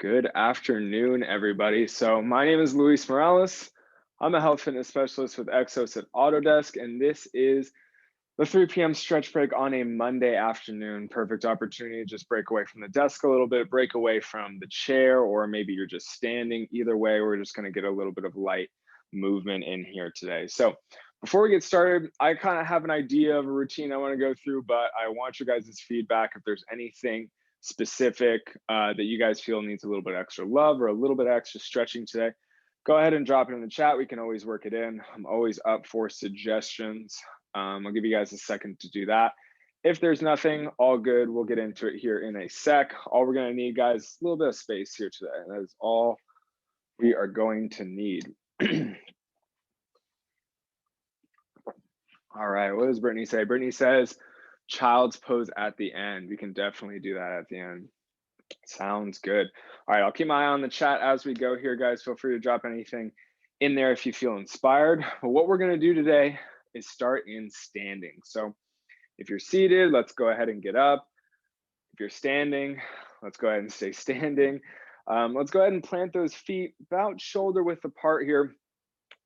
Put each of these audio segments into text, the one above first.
Good afternoon, everybody. So my name is Luis Morales. I'm a health fitness specialist with Exos at Autodesk, and this is the 3 p.m. stretch break on a Monday afternoon. Perfect opportunity to just break away from the desk a little bit, break away from the chair, or maybe you're just standing. Either way, we're just going to get a little bit of light movement in here today. So before we get started, I kind of have an idea of a routine I want to go through, but I want your guys' feedback if there's anything specific that you guys feel needs a little bit extra love or a little bit extra stretching today. Go ahead and drop it in the chat. We can always work it in. I'm always up for suggestions. I'll give you guys a second to do that. If there's nothing, all good. We'll get into it here in a sec. All we're going to need, guys, is a little bit of space here today. That is all we are going to need. All right, what does Brittany say? Brittany says, child's pose at the end. We can definitely do that at the end. Sounds good. All right, I'll keep my eye on the chat as we go here, guys. Feel free to drop anything in there if you feel inspired. But what we're going to do today is start in standing. So if you're seated, let's go ahead and get up. If you're standing, let's go ahead and stay standing. Let's go ahead and plant those feet about shoulder width apart here.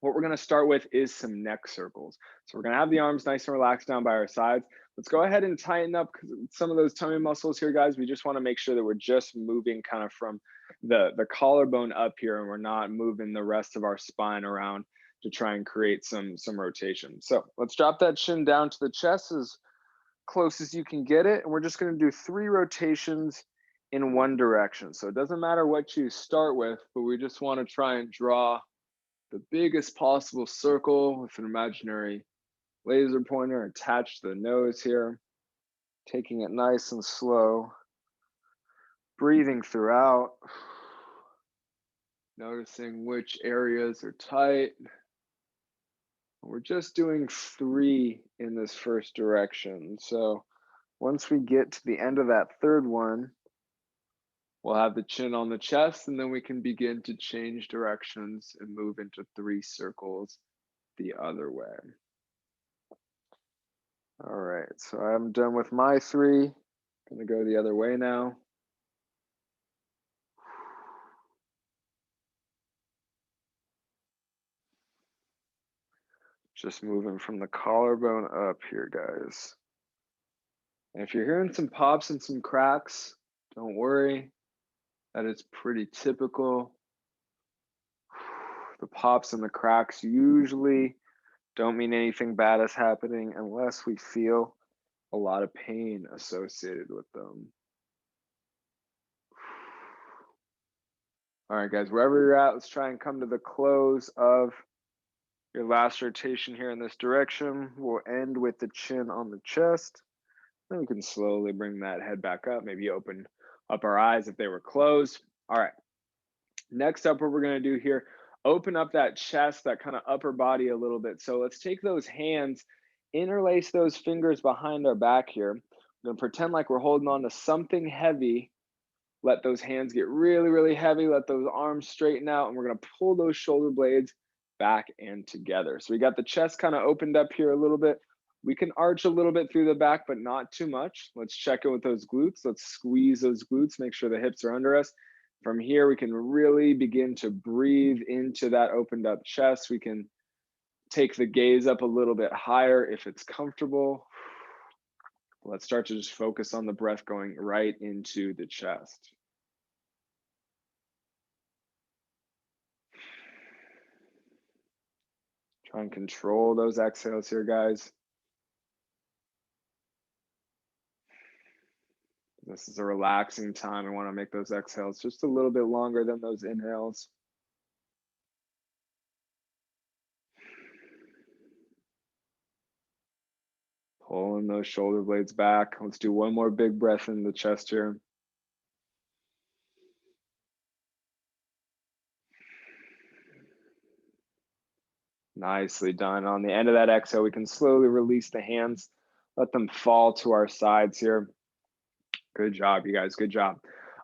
What we're going to start with is some neck circles. So we're going to have the arms nice and relaxed down by our sides. Let's go ahead and tighten up some of those tummy muscles here, guys. We just want to make sure that we're just moving kind of from the collarbone up here, and we're not moving the rest of our spine around to try and create some rotation. So let's drop that chin down to the chest as close as you can get it. And we're just going to do 3 rotations in one direction. So it doesn't matter what you start with, but we just want to try and draw the biggest possible circle with an imaginary laser pointer attached to the nose here, taking it nice and slow, breathing throughout, noticing which areas are tight. We're just doing 3 in this first direction. So once we get to the end of that third one, we'll have the chin on the chest, and then we can begin to change directions and move into 3 circles the other way. All right, so I'm done with my 3. Gonna go the other way now. Just moving from the collarbone up here, guys. And if you're hearing some pops and some cracks, don't worry. That is pretty typical. The pops and the cracks usually don't mean anything bad is happening unless we feel a lot of pain associated with them. All right, guys, wherever you're at, let's try and come to the close of your last rotation here in this direction. We'll end with the chin on the chest. Then we can slowly bring that head back up, maybe open up our eyes if they were closed. All right, next up, what we're gonna do here, open up that chest, that kind of upper body a little bit. So let's take those hands, interlace those fingers behind our back here. We're gonna pretend like we're holding on to something heavy. Let those hands get really, really heavy. Let those arms straighten out, and we're gonna pull those shoulder blades back and together. So we got the chest kind of opened up here a little bit. We can arch a little bit through the back, but not too much. Let's check in with those glutes. Let's squeeze those glutes, make sure the hips are under us. From here, we can really begin to breathe into that opened up chest. We can take the gaze up a little bit higher if it's comfortable. Let's start to just focus on the breath going right into the chest. Try and control those exhales here, guys. This is a relaxing time. I want to make those exhales just a little bit longer than those inhales. Pulling those shoulder blades back. Let's do one more big breath in the chest here. Nicely done. On the end of that exhale, we can slowly release the hands, let them fall to our sides here. Good job, you guys, good job.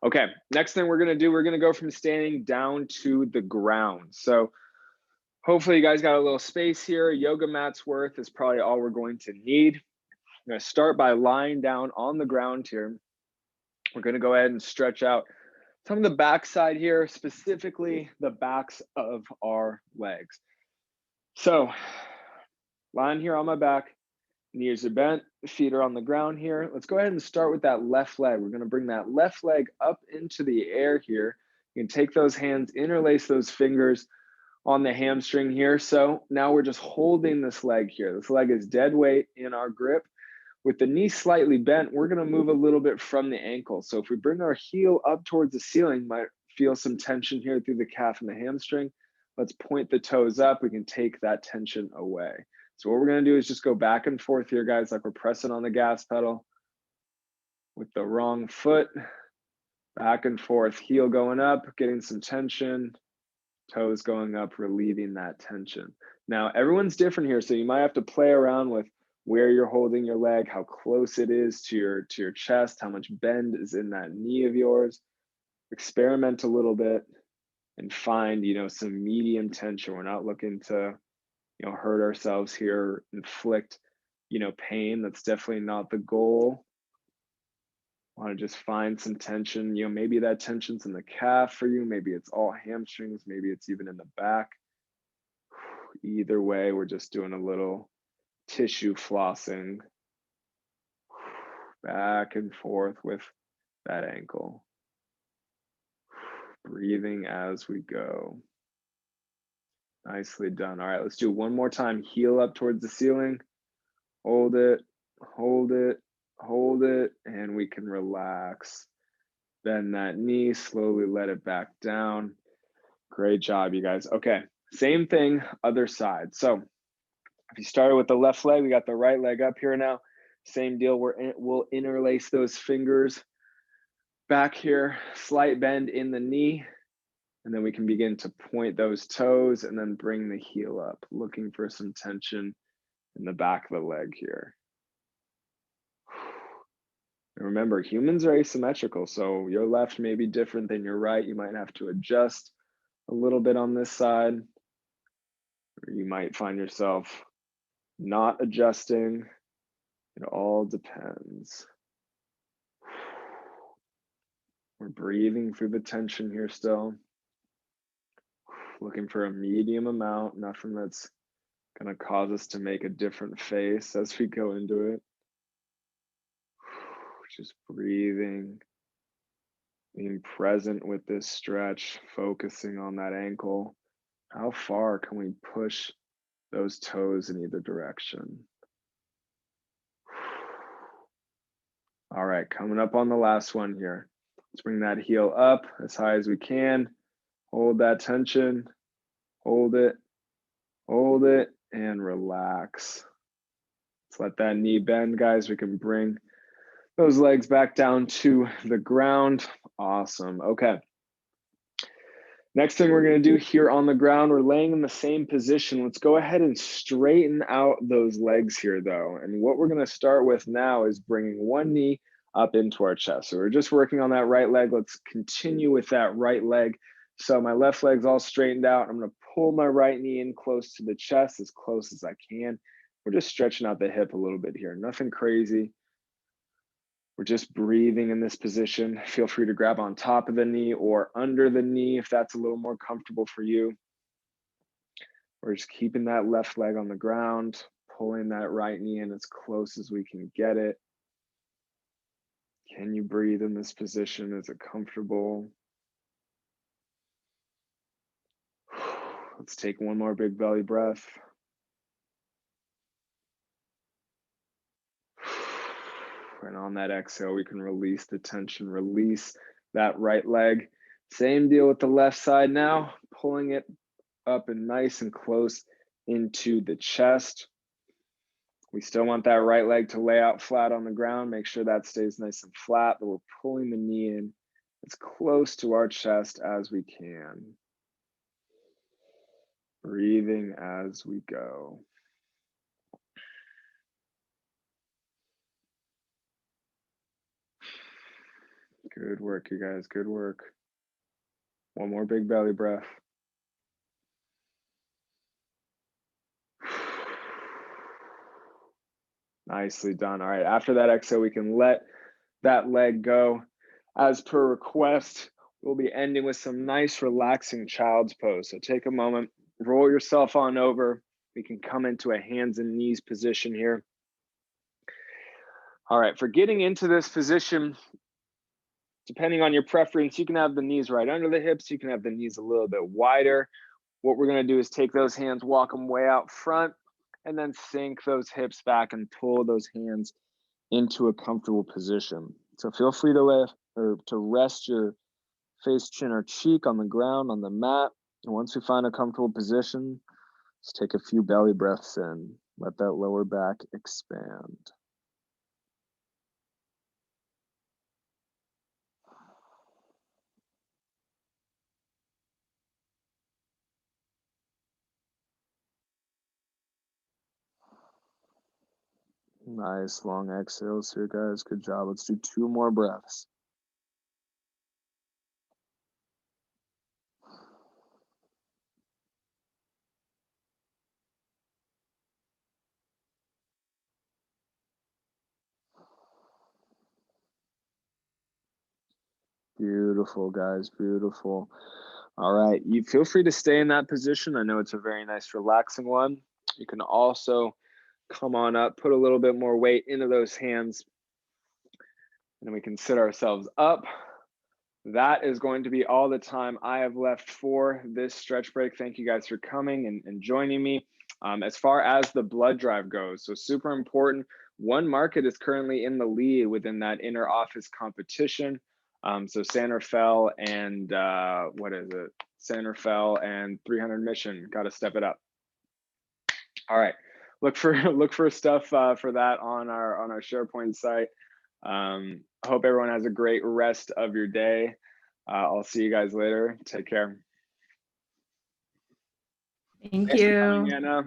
Okay, next thing we're gonna do, we're gonna go from standing down to the ground. So hopefully you guys got a little space here. Yoga mat's worth is probably all we're going to need. I'm gonna start by lying down on the ground here. We're gonna go ahead and stretch out some of the back side here, specifically the backs of our legs. So lying here on my back, knees are bent, feet are on the ground here. Let's go ahead and start with that left leg. We're gonna bring that left leg up into the air here. You can take those hands, interlace those fingers on the hamstring here. So now we're just holding this leg here. This leg is dead weight in our grip. With the knee slightly bent, we're gonna move a little bit from the ankle. So if we bring our heel up towards the ceiling, might feel some tension here through the calf and the hamstring. Let's point the toes up. We can take that tension away. So what we're gonna do is just go back and forth here, guys, like we're pressing on the gas pedal with the wrong foot. Back and forth, heel going up, getting some tension, toes going up, relieving that tension. Now, everyone's different here, so you might have to play around with where you're holding your leg, how close it is to your chest, how much bend is in that knee of yours. Experiment a little bit and find, some medium tension. We're not looking to, hurt ourselves here, inflict, pain. That's definitely not the goal. Want to just find some tension. Maybe that tension's in the calf for you. Maybe it's all hamstrings. Maybe it's even in the back. Either way, we're just doing a little tissue flossing back and forth with that ankle. Breathing as we go. Nicely done. All right, let's do one more time. Heel up towards the ceiling. Hold it, hold it, hold it, and we can relax. Bend that knee, slowly let it back down. Great job, you guys. Okay, same thing, other side. So if you started with the left leg, we got the right leg up here now. Same deal, we'll interlace those fingers back here, slight bend in the knee, and then we can begin to point those toes and then bring the heel up, looking for some tension in the back of the leg here. And remember, humans are asymmetrical, so your left may be different than your right. You might have to adjust a little bit on this side, or you might find yourself not adjusting. It all depends. We're breathing through the tension here still. Looking for a medium amount, nothing that's gonna cause us to make a different face as we go into it. Just breathing, being present with this stretch, focusing on that ankle. How far can we push those toes in either direction? All right, coming up on the last one here. Let's bring that heel up as high as we can. Hold that tension, hold it, and relax. Let's let that knee bend, guys. We can bring those legs back down to the ground. Awesome. Okay. Next thing we're going to do here on the ground, we're laying in the same position. Let's go ahead and straighten out those legs here, though. And what we're going to start with now is bringing one knee up into our chest. So we're just working on that right leg. Let's continue with that right leg. So my left leg's all straightened out. I'm going to pull my right knee in close to the chest, as close as I can. We're just stretching out the hip a little bit here. Nothing crazy. We're just breathing in this position. Feel free to grab on top of the knee or under the knee if that's a little more comfortable for you. We're just keeping that left leg on the ground, pulling that right knee in as close as we can get it. Can you breathe in this position? Is it comfortable? Let's take one more big belly breath. And on that exhale, we can release the tension, release that right leg. Same deal with the left side now, pulling it up and nice and close into the chest. We still want that right leg to lay out flat on the ground. Make sure that stays nice and flat, but we're pulling the knee in as close to our chest as we can. Breathing as we go. Good work, you guys, good work. One more big belly breath. Nicely done. All right, after that exhale, we can let that leg go. As per request, We'll be ending with some nice relaxing child's pose. So take a moment, roll yourself on over. We can come into a hands and knees position here. All right, for getting into this position, depending on your preference, you can have the knees right under the hips. You can have the knees a little bit wider. What we're gonna do is take those hands, walk them way out front, and then sink those hips back and pull those hands into a comfortable position. So feel free to lift or to rest your face, chin, or cheek on the ground, on the mat. And once we find a comfortable position, just take a few belly breaths in. Let that lower back expand. Nice long exhales here, guys. Good job. Let's do 2 more breaths. Beautiful, guys. Beautiful. All right. You feel free to stay in that position. I know it's a very nice, relaxing one. You can also come on up, put a little bit more weight into those hands, and then we can sit ourselves up. That is going to be all the time I have left for this stretch break. Thank you guys for coming and joining me. As far as the blood drive goes, so super important. One market is currently in the lead within that inner office competition. So Sandra Fell and what is it? Sandra Fell and 300 Mission. Got to step it up. All right, look for stuff for that on our SharePoint site. Hope everyone has a great rest of your day. I'll see you guys later. Take care. Thank Thanks you. for coming, Anna.